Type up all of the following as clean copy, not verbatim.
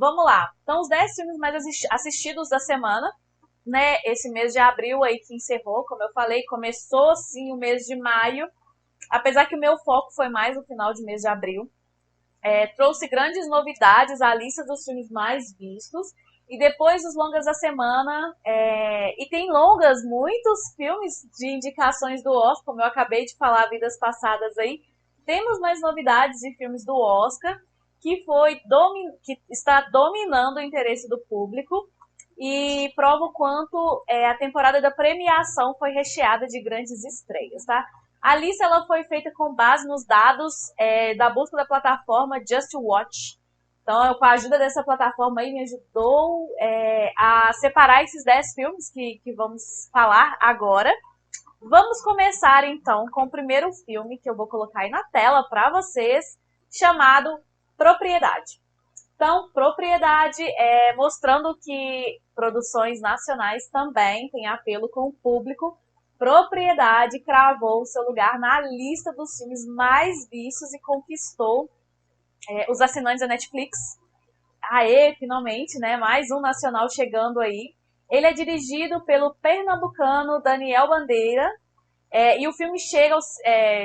vamos lá. Então, os 10 filmes mais assistidos da semana, né? Esse mês de abril aí que encerrou, como eu falei, começou sim o mês de maio, apesar que o meu foco foi mais no final de mês de abril. Trouxe grandes novidades, a lista dos filmes mais vistos. E depois dos longas da semana, e tem longas, muitos filmes de indicações do Oscar, como eu acabei de falar vidas passadas aí. Temos mais novidades de filmes do Oscar, que está dominando o interesse do público e prova o quanto a temporada da premiação foi recheada de grandes estreias, tá? A lista ela foi feita com base nos dados da busca da plataforma Just Watch. Então, com a ajuda dessa plataforma aí, me ajudou a separar esses 10 filmes que vamos falar agora. Vamos começar, então, com o primeiro filme que eu vou colocar aí na tela para vocês, chamado Propriedade. Então, Propriedade mostrando que produções nacionais também têm apelo com o público. Propriedade cravou seu lugar na lista dos filmes mais vistos e conquistou os assinantes da Netflix. Aê, finalmente, né? Mais um nacional chegando aí. Ele é dirigido pelo pernambucano Daniel Bandeira. E o filme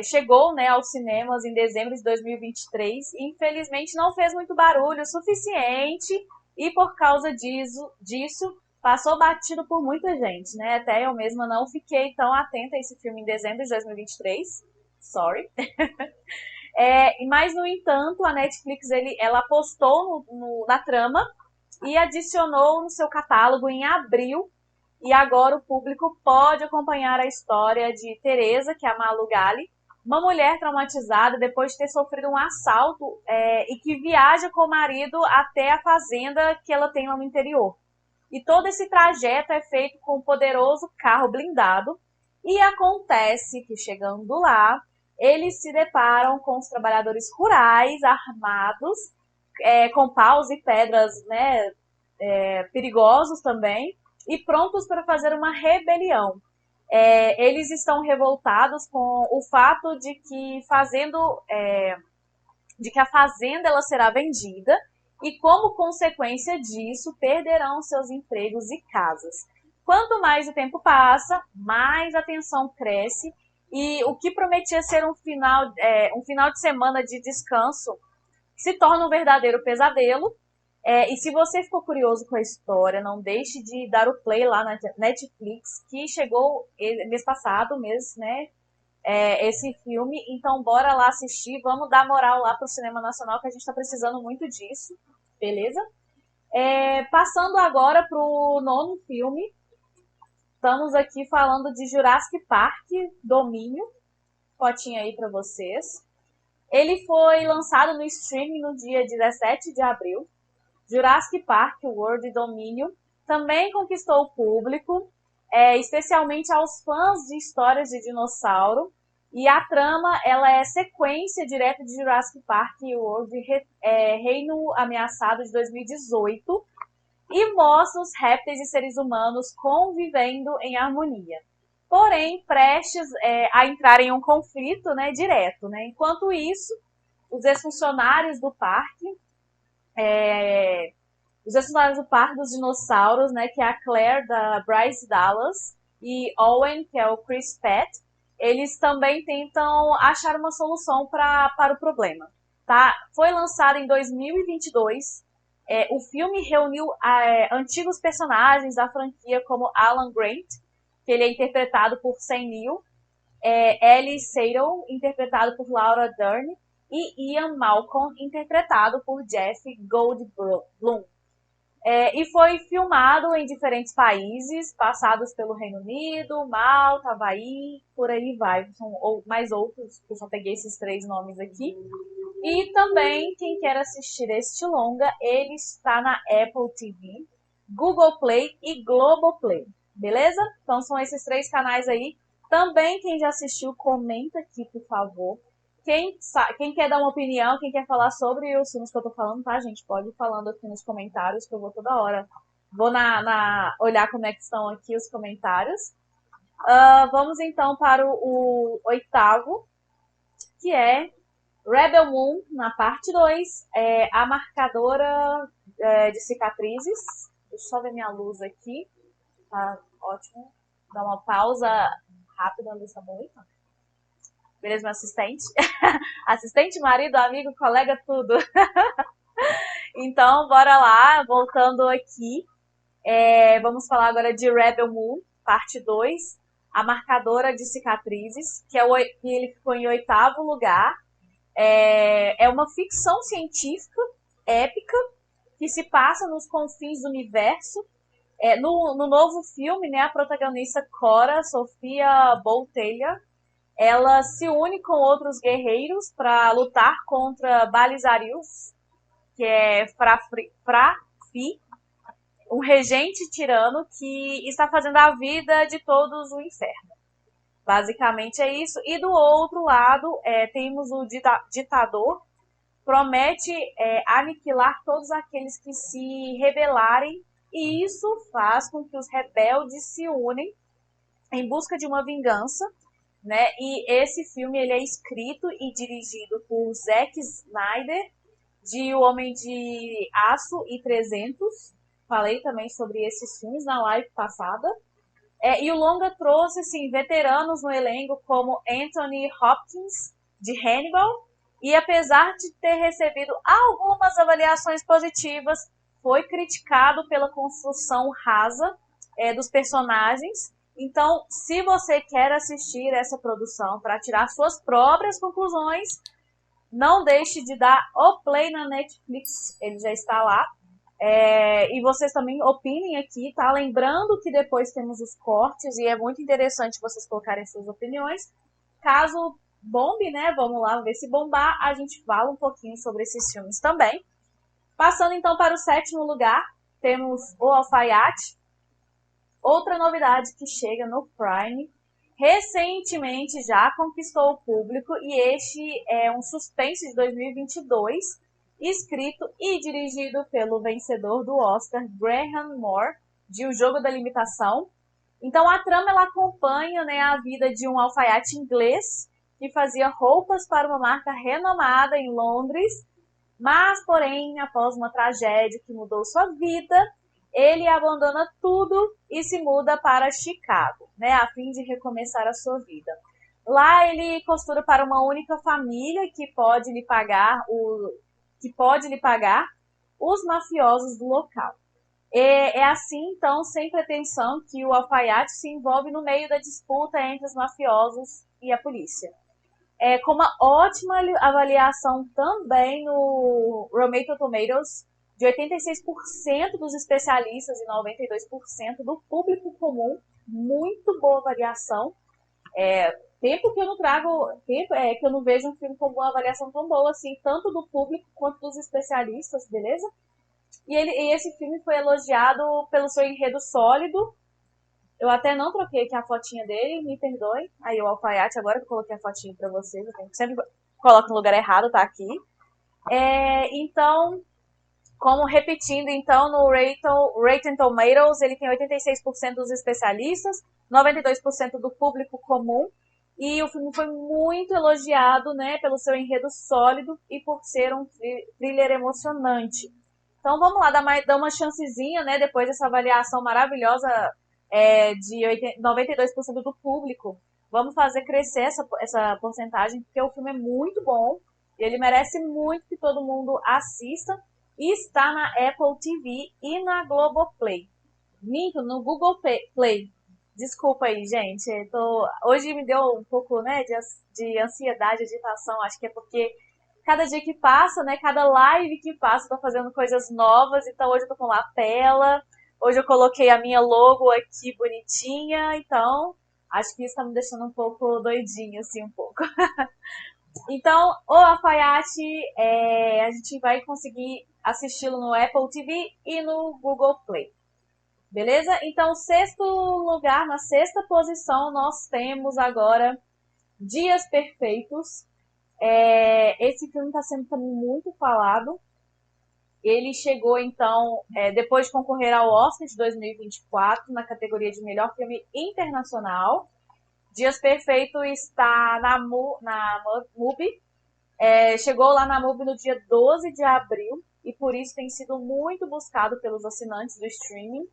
chegou, né, aos cinemas em dezembro de 2023. E, infelizmente, não fez muito barulho o suficiente. E por causa disso passou batido por muita gente, né? Até eu mesma não fiquei tão atenta a esse filme em dezembro de 2023. Sorry. Mas, no entanto, a Netflix ela apostou na trama e adicionou no seu catálogo em abril. E agora o público pode acompanhar a história de Teresa, que é a Malu Gali, uma mulher traumatizada depois de ter sofrido um assalto e que viaja com o marido até a fazenda que ela tem lá no interior. E todo esse trajeto é feito com um poderoso carro blindado. E acontece que, chegando lá, eles se deparam com os trabalhadores rurais armados, com paus e pedras, né, perigosos também, e prontos para fazer uma rebelião. Eles estão revoltados com o fato de que a fazenda ela será vendida e, como consequência disso, perderão seus empregos e casas. Quanto mais o tempo passa, mais a tensão cresce e o que prometia ser um final de semana de descanso se torna um verdadeiro pesadelo. E se você ficou curioso com a história, não deixe de dar o play lá na Netflix, que chegou mês passado, né? Esse filme. Então, bora lá assistir. Vamos dar moral lá pro cinema nacional, que a gente está precisando muito disso. Beleza? Passando agora pro nono filme. Estamos aqui falando de Jurassic Park Domínio. Fotinha aí para vocês. Ele foi lançado no streaming no dia 17 de abril. Jurassic Park World Dominion também conquistou o público, especialmente aos fãs de histórias de dinossauro. E a trama ela é sequência direta de Jurassic Park World Reino Ameaçado de 2018 e mostra os répteis e seres humanos convivendo em harmonia. Porém, prestes a entrar em um conflito, né, direto. Né? Enquanto isso, os ex-funcionários do parque dos dinossauros, né, que é a Claire, da Bryce Dallas, e Owen, que é o Chris Pratt, eles também tentam achar uma solução para o problema. Tá? Foi lançado em 2022. O filme reuniu antigos personagens da franquia, como Alan Grant, que ele é interpretado por Sam Neill, Ellie Sattler, interpretado por Laura Dern, e Ian Malcolm, interpretado por Jeff Goldblum. E foi filmado em diferentes países, passados pelo Reino Unido, Malta, Havaí, por aí vai. São mais outros, eu só peguei esses 3 nomes aqui. E também, quem quer assistir este longa, ele está na Apple TV, Google Play e Globoplay. Beleza? Então são esses 3 canais aí. Também, quem já assistiu, comenta aqui, por favor. Quem quer dar uma opinião, quem quer falar sobre os filmes que eu tô falando, tá, gente? Pode ir falando aqui nos comentários, que eu vou toda hora. Vou olhar como é que estão aqui os comentários. Vamos então para o oitavo, que é Rebel Moon, na parte 2, a marcadora de cicatrizes. Deixa eu só ver minha luz aqui. Tá ótimo. Dá uma pausa rápida, a luz tá bonita. Beleza, meu assistente? Assistente, marido, amigo, colega, tudo. Então, bora lá, voltando aqui. Vamos falar agora de Rebel Moon, parte 2, a marcadora de cicatrizes, que ele ficou em 8º lugar. É uma ficção científica épica que se passa nos confins do universo. No novo filme, né, a protagonista Cora Sofia Boutella, ela se une com outros guerreiros para lutar contra Balisarius, que é Frafi, um regente tirano que está fazendo a vida de todos o inferno. Basicamente é isso. E do outro lado, temos o ditador, promete aniquilar todos aqueles que se rebelarem, e isso faz com que os rebeldes se unem em busca de uma vingança, né? E esse filme ele é escrito e dirigido por Zack Snyder, de O Homem de Aço e 300. Falei também sobre esses filmes na live passada. E o longa trouxe assim, veteranos no elenco como Anthony Hopkins, de Hannibal, e apesar de ter recebido algumas avaliações positivas, foi criticado pela construção rasa dos personagens. Então, se você quer assistir essa produção para tirar suas próprias conclusões, não deixe de dar o play na Netflix, ele já está lá. E vocês também opinem aqui, tá? Lembrando que depois temos os cortes e é muito interessante vocês colocarem suas opiniões. Caso bombe, né? Vamos lá ver se bombar, a gente fala um pouquinho sobre esses filmes também. Passando então para o 7º lugar, temos O Alfaiate. Outra novidade que chega no Prime. Recentemente já conquistou o público e este é um suspense de 2022, escrito e dirigido pelo vencedor do Oscar, Graham Moore, de O Jogo da Limitação. Então a trama ela acompanha, né, a vida de um alfaiate inglês que fazia roupas para uma marca renomada em Londres, mas porém, após uma tragédia que mudou sua vida, ele abandona tudo e se muda para Chicago, né, a fim de recomeçar a sua vida. Lá ele costura para uma única família que pode lhe pagar os mafiosos do local. É assim, então, sem pretensão, que o alfaiate se envolve no meio da disputa entre os mafiosos e a polícia. Com uma ótima avaliação também no Rotten Tomatoes, de 86% dos especialistas e 92% do público comum. Muito boa avaliação. Tempo que eu não trago, que eu não vejo um filme com uma avaliação tão boa assim, tanto do público quanto dos especialistas, beleza? E esse filme foi elogiado pelo seu enredo sólido. Eu até não troquei aqui a fotinha dele, me perdoe. Aí o alfaiate, agora que eu coloquei a fotinha pra vocês, eu sempre coloco no lugar errado, tá aqui. Então, como repetindo, então, no Rotten Tomatoes, ele tem 86% dos especialistas, 92% do público comum, e o filme foi muito elogiado, né, pelo seu enredo sólido e por ser um thriller emocionante. Então vamos lá, dar uma chancezinha, né, depois dessa avaliação maravilhosa de 92% do público. Vamos fazer crescer essa porcentagem, porque o filme é muito bom e ele merece muito que todo mundo assista. E está na Apple TV e na Globoplay. Minto, no Google Play. Desculpa aí, gente. Hoje me deu um pouco, né, de ansiedade, agitação. Acho que é porque cada dia que passa, né, cada live que passa, eu tô fazendo coisas novas. Então hoje eu tô com lapela. Hoje eu coloquei a minha logo aqui bonitinha. Então acho que isso tá me deixando um pouco doidinha, assim, um pouco. Então, o Alfaiate, a gente vai conseguir assisti-lo no Apple TV e no Google Play. Beleza? Então, 6º lugar, na 6ª posição, nós temos agora Dias Perfeitos. Esse filme está sendo também muito falado. Ele chegou, então, depois de concorrer ao Oscar de 2024, na categoria de melhor filme internacional. Dias Perfeitos está na MUBI, Chegou lá na MUBI no dia 12 de abril e por isso tem sido muito buscado pelos assinantes do streaming.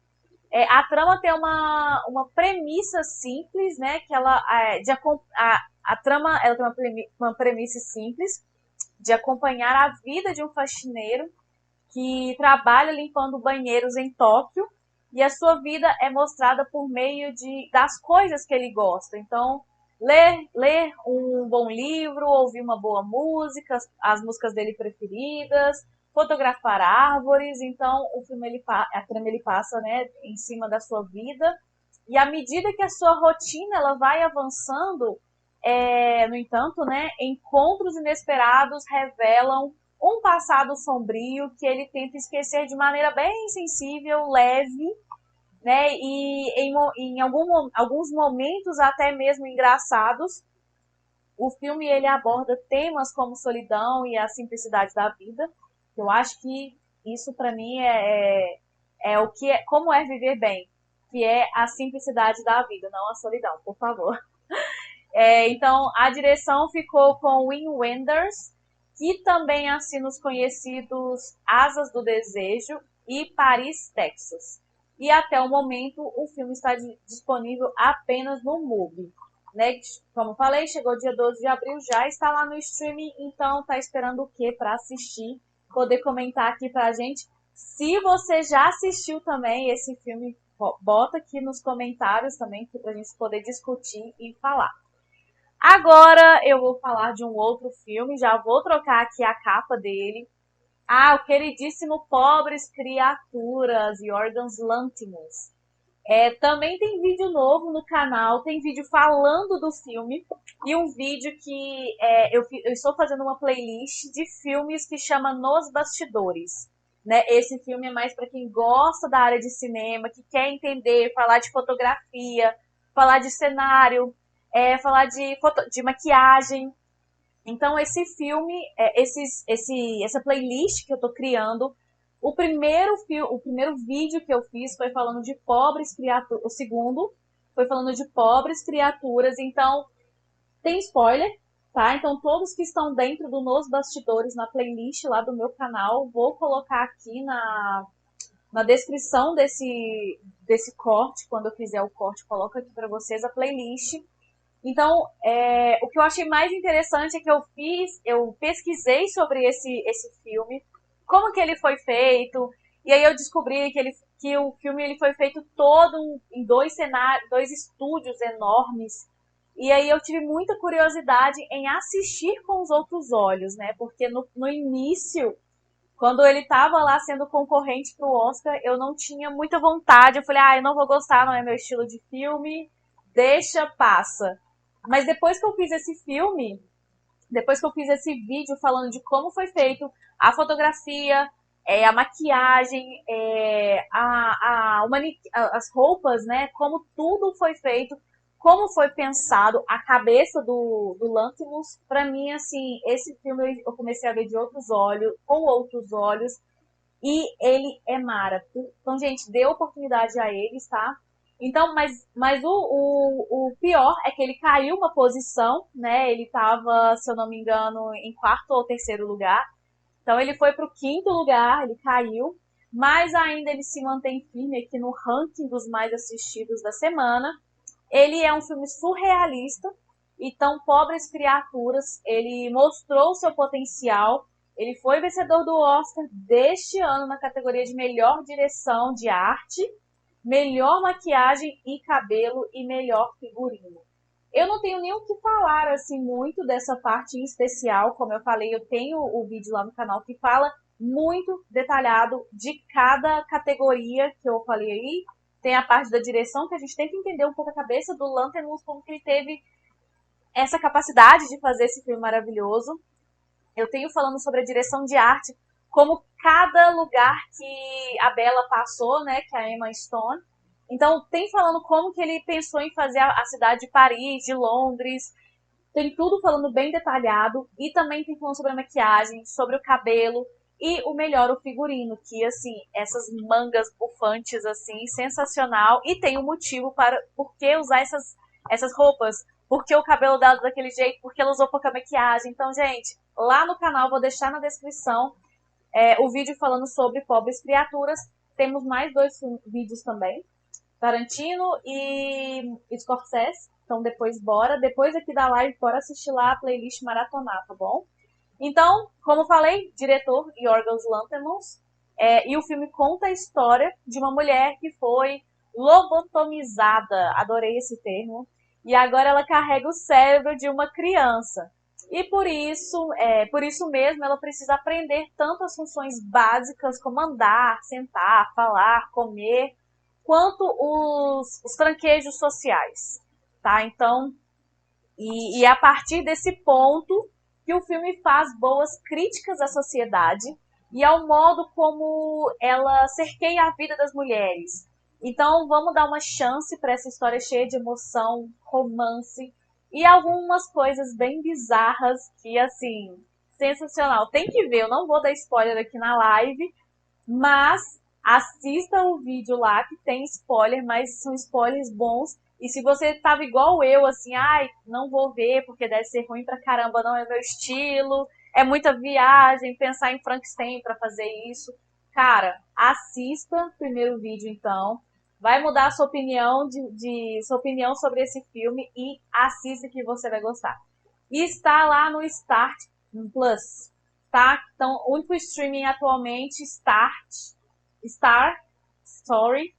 A trama tem uma premissa simples, né? Que ela a trama ela tem uma premissa simples de acompanhar a vida de um faxineiro que trabalha limpando banheiros em Tóquio e a sua vida é mostrada por meio das coisas que ele gosta. Então, ler um bom livro, ouvir uma boa música, as músicas dele preferidas, fotografar árvores. Então, o filme a trama ele passa, né, em cima da sua vida. E à medida que a sua rotina ela vai avançando, no entanto, né, encontros inesperados revelam um passado sombrio que ele tenta esquecer de maneira bem sensível, leve, né, e em alguns momentos até mesmo engraçados. O filme ele aborda temas como solidão e a simplicidade da vida. Eu acho que isso para mim é o que é, como é viver bem, que é a simplicidade da vida, não a solidão, por favor. Então, a direção ficou com Wim Wenders, que também assina os conhecidos Asas do Desejo e Paris, Texas. E até o momento, o filme está disponível apenas no MUBI. Né? Como falei, chegou dia 12 de abril, já está lá no streaming, então tá esperando o que para assistir? Poder comentar aqui pra gente. Se você já assistiu também esse filme, bota aqui nos comentários também, pra gente poder discutir e falar. Agora eu vou falar de um outro filme, já vou trocar aqui a capa dele. O queridíssimo Pobres Criaturas, Yorgos Lanthimos. Também tem vídeo novo no canal, tem vídeo falando do filme e um vídeo que eu estou fazendo uma playlist de filmes que chama Nos Bastidores. Né? Esse filme é mais para quem gosta da área de cinema, que quer entender, falar de fotografia, falar de cenário, falar de maquiagem. Então esse filme, essa playlist que eu tô criando, o primeiro vídeo que eu fiz foi falando de pobres criaturas, o segundo foi falando de pobres criaturas, então tem spoiler, tá? Então todos que estão dentro do Nos Bastidores na playlist lá do meu canal, vou colocar aqui na descrição desse corte, quando eu fizer o corte, coloco aqui para vocês a playlist. Então, o que eu achei mais interessante é que eu pesquisei sobre esse filme, como que ele foi feito, e aí eu descobri que o filme ele foi feito todo em dois cenários, dois estúdios enormes, e aí eu tive muita curiosidade em assistir com os outros olhos, né? Porque no início, quando ele estava lá sendo concorrente para o Oscar, eu não tinha muita vontade, eu falei, eu não vou gostar, não é meu estilo de filme, deixa, passa. Mas depois que eu fiz esse filme, depois que eu fiz esse vídeo falando de como foi feito a fotografia, a maquiagem, as roupas, né? Como tudo foi feito, como foi pensado, a cabeça do Lanthimos, pra mim, assim, esse filme eu comecei a ver de outros olhos, com outros olhos, e ele é mara. Então, gente, dê oportunidade a eles, tá? Então, mas o pior é que ele caiu uma posição, né? Ele estava, se eu não me engano, em quarto ou terceiro lugar. Então ele foi para o quinto lugar, ele caiu, mas ainda ele se mantém firme aqui no ranking dos mais assistidos da semana. Ele é um filme surrealista, então Pobres Criaturas, ele mostrou o seu potencial. Ele foi vencedor do Oscar deste ano na categoria de melhor direção de arte, melhor maquiagem e cabelo e melhor figurino. Eu não tenho nem o que falar assim muito dessa parte em especial, como eu falei, eu tenho o vídeo lá no canal que fala muito detalhado de cada categoria que eu falei aí. Tem a parte da direção, que a gente tem que entender um pouco a cabeça do Lanthimos, como que ele teve essa capacidade de fazer esse filme maravilhoso. Eu tenho falando sobre a direção de arte, como cada lugar que a Bella passou, né, que é a Emma Stone. Então, tem falando como que ele pensou em fazer a cidade de Paris, de Londres. Tem tudo falando bem detalhado. E também tem falando sobre a maquiagem, sobre o cabelo. E o melhor, o figurino, que, assim, essas mangas bufantes, assim, sensacional. E tem um motivo para por que usar essas roupas. Por que o cabelo dela daquele jeito, porque ela usou pouca maquiagem. Então, gente, lá no canal, vou deixar na descrição o vídeo falando sobre Pobres Criaturas. Temos mais 2 vídeos também, Tarantino e Scorsese. Então depois aqui da live, bora assistir lá a playlist maratonar, tá bom? Então, como falei, diretor Yorgos Lanthimos, e o filme conta a história de uma mulher que foi lobotomizada, adorei esse termo, e agora ela carrega o cérebro de uma criança. E por isso mesmo, ela precisa aprender tanto as funções básicas como andar, sentar, falar, comer, quanto os tranquejos sociais, tá? Então, e é a partir desse ponto que o filme faz boas críticas à sociedade e ao modo como ela cerqueia a vida das mulheres. Então vamos dar uma chance para essa história cheia de emoção, romance e algumas coisas bem bizarras que, assim, sensacional. Tem que ver, eu não vou dar spoiler aqui na live, mas assista o vídeo lá que tem spoiler, mas são spoilers bons. E se você tava igual eu, assim, ai, não vou ver porque deve ser ruim pra caramba, não é meu estilo, é muita viagem, pensar em Frankenstein pra fazer isso. Cara, assista o primeiro vídeo então. Vai mudar a sua opinião sua opinião sobre esse filme e assista que você vai gostar. E está lá no Start Plus, tá? Então, o único streaming atualmente, Star Story,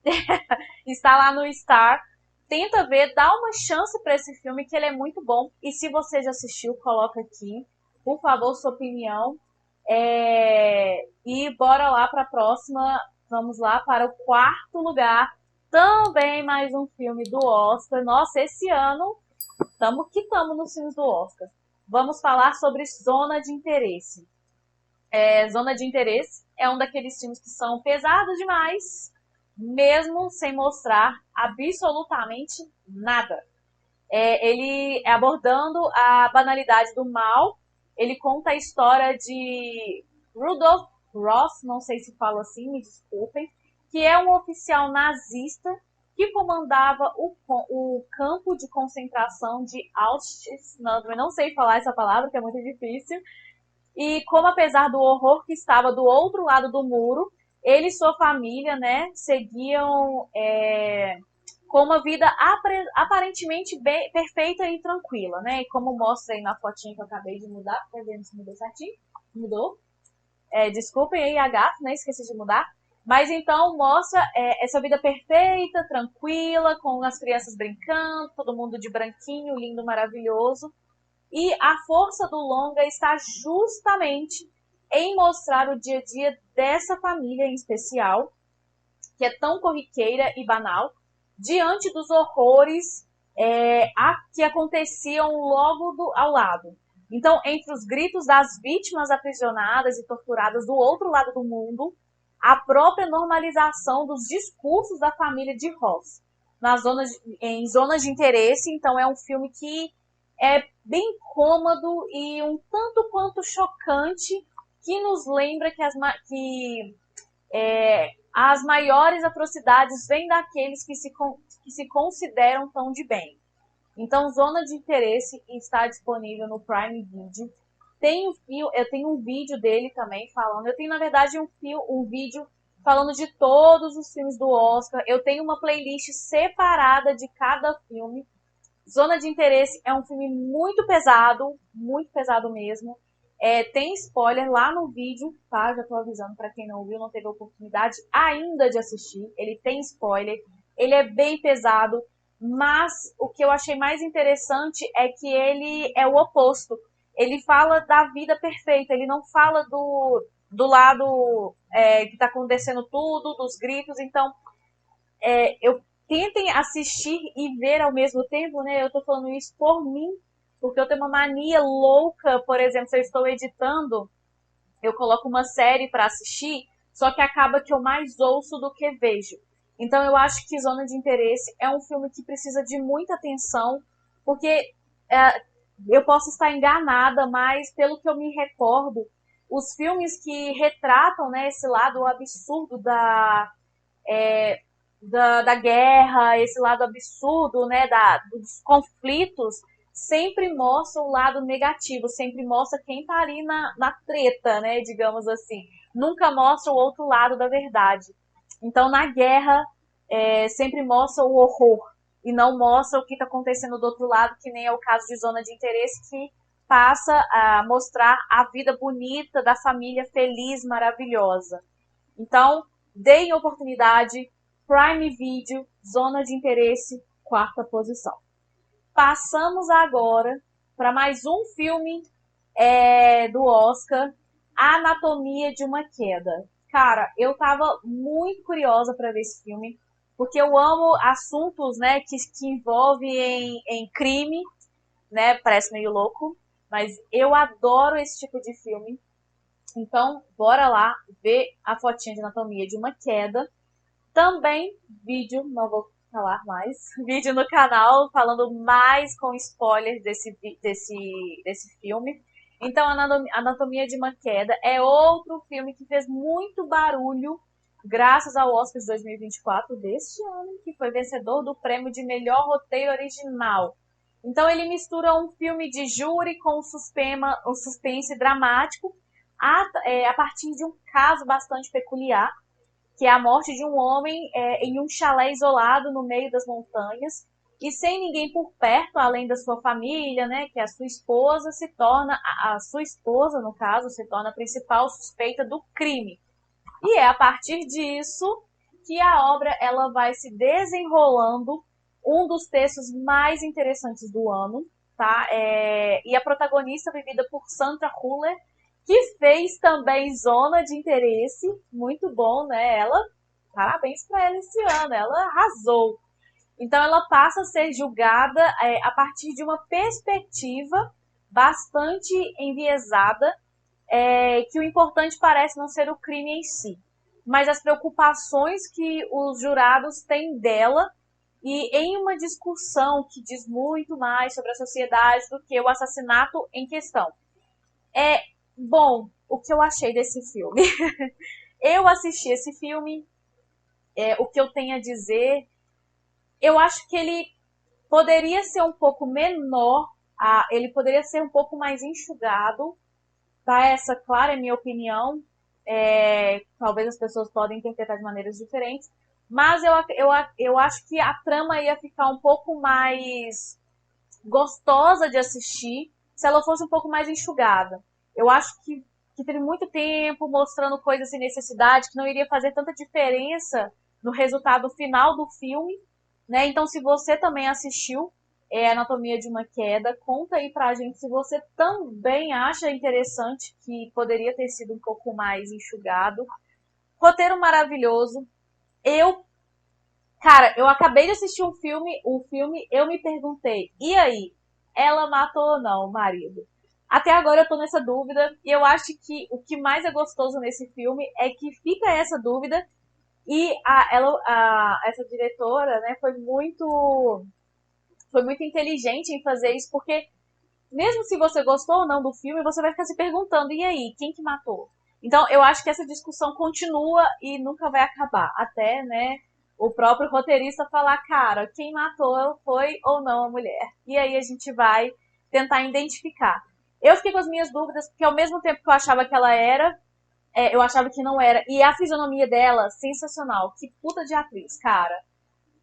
está lá no Star. Tenta ver, dá uma chance para esse filme que ele é muito bom. E se você já assistiu, coloca aqui, por favor, sua opinião. E bora lá para a próxima. Vamos lá para o 4º lugar. Também mais um filme do Oscar. Nossa, esse ano estamos que estamos nos filmes do Oscar. Vamos falar sobre Zona de Interesse. Zona de Interesse é um daqueles filmes que são pesados demais, mesmo sem mostrar absolutamente nada. Ele abordando a banalidade do mal, ele conta a história de Rudolph Ross, não sei se fala assim, me desculpem, que é um oficial nazista que comandava o campo de concentração de Auschwitz, não sei falar essa palavra, que é muito difícil, e como apesar do horror que estava do outro lado do muro, ele e sua família, né, seguiam com uma vida aparentemente bem, perfeita e tranquila, né? E como mostra aí na fotinha que eu acabei de mudar, tá vendo se mudou certinho? Mudou. Desculpem aí a gafa, né? Esqueci de mudar. Mas então mostra essa vida perfeita, tranquila, com as crianças brincando, todo mundo de branquinho, lindo, maravilhoso. E a força do longa está justamente em mostrar o dia a dia dessa família em especial, que é tão corriqueira e banal, diante dos horrores que aconteciam logo ao lado. Então, entre os gritos das vítimas aprisionadas e torturadas do outro lado do mundo, a própria normalização dos discursos da família de Ross em zonas de interesse. Então, é um filme que é bem cômodo e um tanto quanto chocante, que nos lembra que as maiores atrocidades vêm daqueles que se consideram tão de bem. Então, Zona de Interesse está disponível no Prime Video. Eu tenho um vídeo dele também falando. Eu tenho, na verdade, um vídeo falando de todos os filmes do Oscar. Eu tenho uma playlist separada de cada filme. Zona de Interesse é um filme muito pesado mesmo. Tem spoiler lá no vídeo, tá? Já tô avisando para quem não viu, não teve oportunidade ainda de assistir. Ele tem spoiler, ele é bem pesado, mas o que eu achei mais interessante é que ele é o oposto. Ele fala da vida perfeita, ele não fala do lado que tá acontecendo tudo, dos gritos. Então, tentem assistir e ver ao mesmo tempo, né? Eu tô falando isso por mim, porque eu tenho uma mania louca. Por exemplo, se eu estou editando, eu coloco uma série para assistir, só que acaba que eu mais ouço do que vejo. Então eu acho que Zona de Interesse é um filme que precisa de muita atenção, porque eu posso estar enganada, mas pelo que eu me recordo, os filmes que retratam, né, esse lado absurdo da guerra, esse lado absurdo, né, dos conflitos, sempre mostra o lado negativo, sempre mostra quem tá ali na treta, né, digamos assim. Nunca mostra o outro lado da verdade. Então, na guerra, sempre mostra o horror e não mostra o que está acontecendo do outro lado, que nem é o caso de Zona de Interesse, que passa a mostrar a vida bonita da família feliz, maravilhosa. Então, deem oportunidade, Prime Video, Zona de Interesse, quarta posição. Passamos agora para mais um filme do Oscar, Anatomia de uma Queda. Cara, eu tava muito curiosa para ver esse filme, porque eu amo assuntos, né, que envolvem em crime, né, parece meio louco, mas eu adoro esse tipo de filme. Então, bora lá ver a fotinha de Anatomia de uma Queda. Também vídeo, não vou falar mais, vídeo no canal falando mais com spoilers desse filme. Então, Anatomia de uma Queda é outro filme que fez muito barulho graças ao Oscar de 2024 deste ano, que foi vencedor do prêmio de melhor roteiro original. Então, ele mistura um filme de júri com um suspense dramático a partir de um caso bastante peculiar, que é a morte de um homem em um chalé isolado no meio das montanhas e sem ninguém por perto, além da sua família, né, que é a sua esposa, a sua esposa, no caso, se torna a principal suspeita do crime. E é a partir disso que a obra ela vai se desenrolando, um dos textos mais interessantes do ano, tá? E a protagonista vivida por Sandra Hüller, que fez também Zona de Interesse, muito bom, né? Parabéns para ela esse ano, ela arrasou. Então ela passa a ser julgada a partir de uma perspectiva bastante enviesada, que o importante parece não ser o crime em si, mas as preocupações que os jurados têm dela e em uma discussão que diz muito mais sobre a sociedade do que o assassinato em questão. Bom, o que eu achei desse filme? Eu assisti esse filme, o que eu tenho a dizer, eu acho que ele poderia ser um pouco menor, ele poderia ser um pouco mais enxugado, tá? Essa, claro, é minha opinião. Talvez as pessoas podem interpretar de maneiras diferentes, mas eu acho que a trama ia ficar um pouco mais gostosa de assistir se ela fosse um pouco mais enxugada. Eu acho que teve muito tempo mostrando coisas sem necessidade, que não iria fazer tanta diferença no resultado final do filme, né? Então, se você também assistiu Anatomia de uma Queda, conta aí pra gente se você também acha interessante, que poderia ter sido um pouco mais enxugado. Roteiro maravilhoso. Cara, eu acabei de assistir o filme, eu me perguntei, e aí? Ela matou ou não o marido? Até agora eu tô nessa dúvida, e eu acho que o que mais é gostoso nesse filme é que fica essa dúvida, e essa diretora, né, foi muito inteligente em fazer isso, porque mesmo se você gostou ou não do filme, você vai ficar se perguntando, e aí, quem que matou? Então, eu acho que essa discussão continua e nunca vai acabar. Até, né, o próprio roteirista falar, cara, quem matou foi ou não a mulher. E aí a gente vai tentar identificar. Eu fiquei com as minhas dúvidas, porque ao mesmo tempo que eu achava que ela era, eu achava que não era. E a fisionomia dela, sensacional. Que puta de atriz, cara.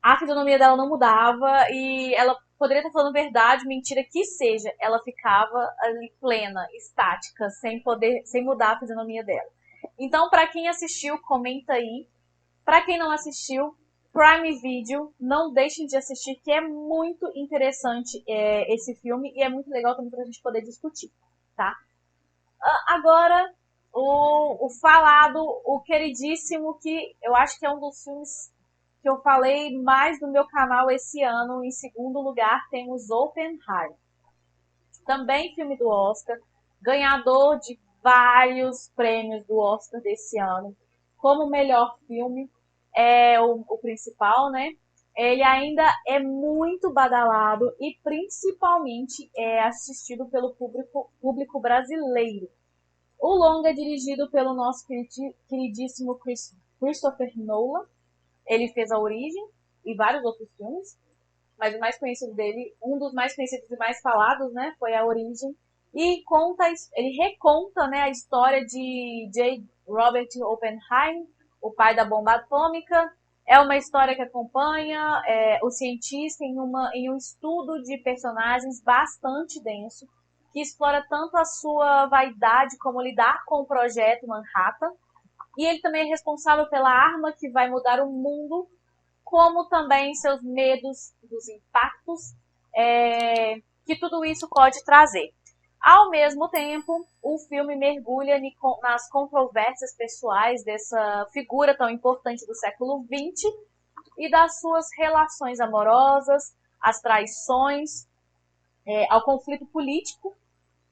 A fisionomia dela não mudava e ela poderia estar falando verdade, mentira que seja. Ela ficava ali plena, estática, sem mudar a fisionomia dela. Então, para quem assistiu, comenta aí. Para quem não assistiu, Prime Video, não deixem de assistir, que é muito interessante esse filme e é muito legal também para a gente poder discutir, tá? Agora, o queridíssimo, que eu acho que é um dos filmes que eu falei mais no meu canal esse ano. Em segundo lugar, temos Oppenheimer. Também filme do Oscar, ganhador de vários prêmios do Oscar desse ano. Como melhor filme, é o principal, né? Ele ainda é muito badalado e principalmente é assistido pelo público brasileiro. O longa é dirigido pelo nosso queridíssimo Christopher Nolan. Ele fez A Origem e vários outros filmes. mas o mais conhecido dele, um dos mais conhecidos e mais falados, né, foi A Origem. E ele reconta, né, a história de J. Robert Oppenheim, o pai da bomba atômica. É uma história que acompanha o cientista em um estudo de personagens bastante denso, que explora tanto a sua vaidade como lidar com o projeto Manhattan. E ele também é responsável pela arma que vai mudar o mundo, como também seus medos dos impactos que tudo isso pode trazer. Ao mesmo tempo, o filme mergulha nas controvérsias pessoais dessa figura tão importante do século XX e das suas relações amorosas, as traições, ao conflito político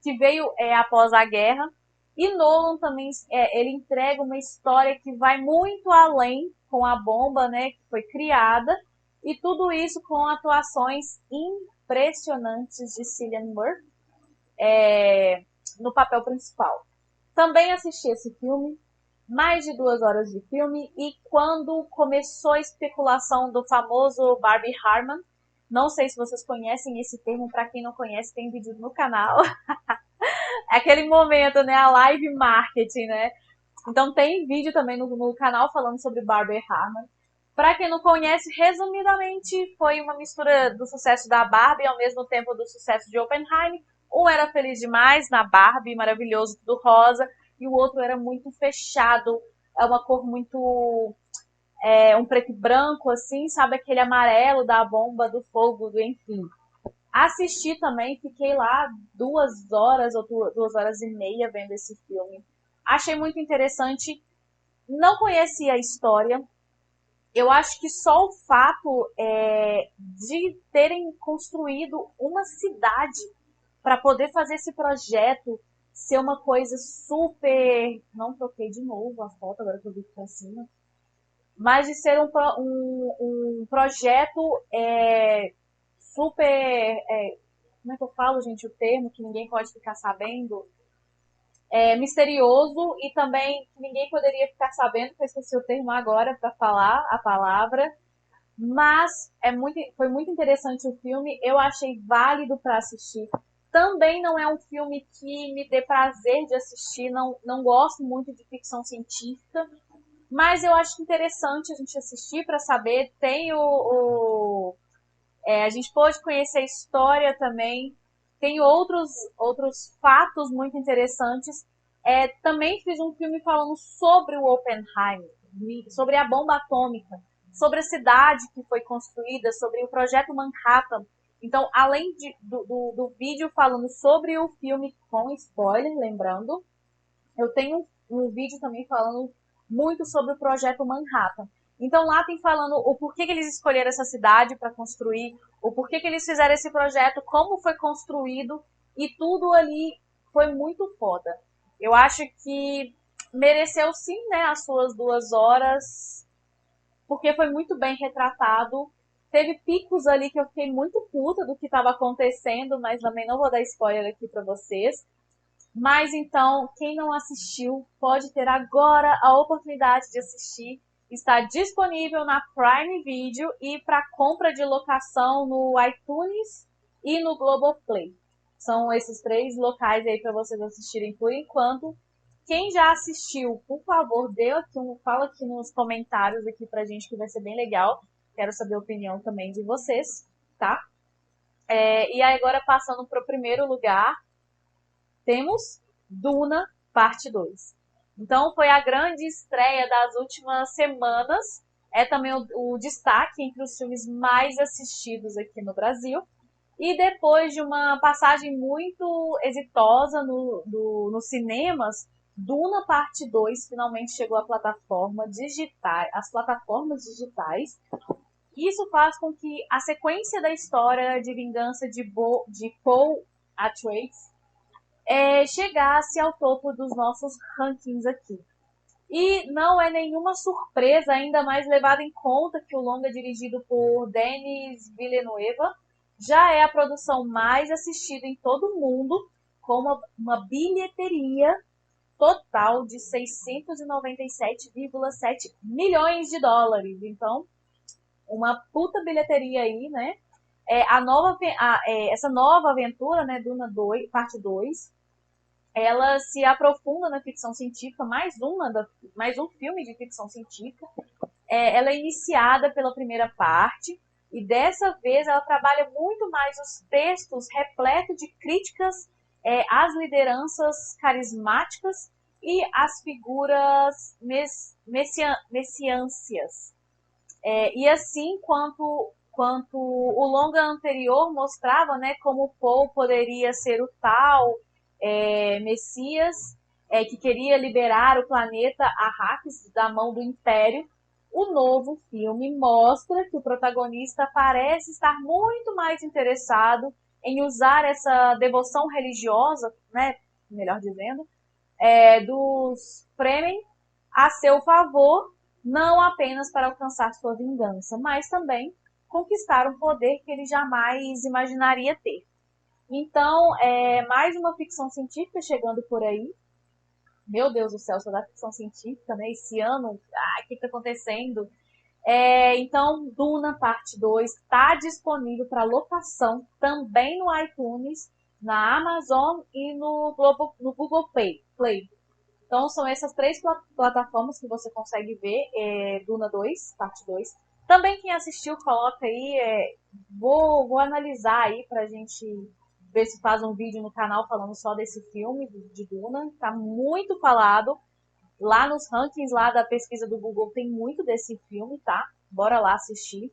que veio após a guerra. E Nolan também ele entrega uma história que vai muito além com a bomba, né, que foi criada, e tudo isso com atuações impressionantes de Cillian Murphy no papel principal. Também assisti esse filme, mais de 2 horas de filme, e quando começou a especulação do famoso Barbie Harmon, não sei se vocês conhecem esse termo, para quem não conhece, tem vídeo no canal. É aquele momento, né, a live marketing, né? Então tem vídeo também no canal falando sobre Barbie Harmon. Para quem não conhece, resumidamente, foi uma mistura do sucesso da Barbie ao mesmo tempo do sucesso de Oppenheim. Um era feliz demais na Barbie, maravilhoso, tudo rosa, e o outro era muito fechado, é uma cor muito um preto e branco, assim, sabe, aquele amarelo da bomba, do fogo, do enfim. Assisti também, fiquei lá 2 horas ou 2 horas e meia vendo esse filme. Achei muito interessante. Não conhecia a história. Eu acho que só o fato de terem construído uma cidade para poder fazer esse projeto ser uma coisa super. Não troquei de novo a foto, agora que eu vi que tá acima. Mas de ser um projeto super. Como é que eu falo, gente, o termo que ninguém pode ficar sabendo? Misterioso e também que ninguém poderia ficar sabendo, que eu esqueci o termo agora para falar a palavra. Mas foi muito interessante o filme, eu achei válido para assistir. Também não é um filme que me dê prazer de assistir, não gosto muito de ficção científica, mas eu acho interessante a gente assistir para saber. Tem a gente pode conhecer a história também. Tem outros fatos muito interessantes. Também fiz um filme falando sobre o Oppenheim, sobre a bomba atômica, sobre a cidade que foi construída, sobre o projeto Manhattan. Então, além do vídeo falando sobre o filme com spoiler, lembrando, eu tenho um vídeo também falando muito sobre o projeto Manhattan. Então lá tem falando o porquê que eles escolheram essa cidade para construir, o porquê que eles fizeram esse projeto, como foi construído, e tudo ali foi muito foda. Eu acho que mereceu sim, né, as suas 2 horas, porque foi muito bem retratado. Teve picos ali que eu fiquei muito puta do que estava acontecendo, mas também não vou dar spoiler aqui para vocês. Mas então, quem não assistiu pode ter agora a oportunidade de assistir. Está disponível na Prime Video e para compra de locação no iTunes e no Globoplay. São esses 3 locais aí para vocês assistirem por enquanto. Quem já assistiu, por favor, fala aqui nos comentários aqui pra gente, que vai ser bem legal. Quero saber a opinião também de vocês, tá? E aí agora passando para o primeiro lugar, temos Duna, parte 2. Então foi a grande estreia das últimas semanas. É também o destaque entre os filmes mais assistidos aqui no Brasil. E depois de uma passagem muito exitosa nos cinemas, Duna Parte 2 finalmente chegou à às plataformas digitais. Isso faz com que a sequência da história de vingança de Paul Atreides chegasse ao topo dos nossos rankings aqui. E não é nenhuma surpresa, ainda mais levado em conta que o longa dirigido por Denis Villeneuve já é a produção mais assistida em todo o mundo, com uma bilheteria total de 697,7 milhões de dólares. Então, uma puta bilheteria aí, né? Essa nova aventura, né, Duna 2, parte 2, ela se aprofunda na ficção científica, mais um filme de ficção científica. Ela é iniciada pela primeira parte, e dessa vez ela trabalha muito mais os textos repletos de críticas às lideranças carismáticas e às figuras messiâncias. E assim quanto o longa anterior mostrava, né, como Paul poderia ser o tal Messias que queria liberar o planeta Arrakis da mão do Império, o novo filme mostra que o protagonista parece estar muito mais interessado em usar essa devoção religiosa, né, melhor dizendo, dos Fremen a seu favor, não apenas para alcançar sua vingança, mas também conquistar um poder que ele jamais imaginaria ter. Então, mais uma ficção científica chegando por aí. Meu Deus do céu, só da ficção científica, né? Esse ano, o que está acontecendo? Então, Duna Parte 2 está disponível para locação também no iTunes, na Amazon e no Google Play. Então, são essas três plataformas que você consegue ver Duna 2, parte 2. Também quem assistiu, coloca aí. Vou analisar aí pra gente ver se faz um vídeo no canal falando só desse filme de Duna. Tá muito falado. Lá nos rankings lá da pesquisa do Google tem muito desse filme, tá? Bora lá assistir.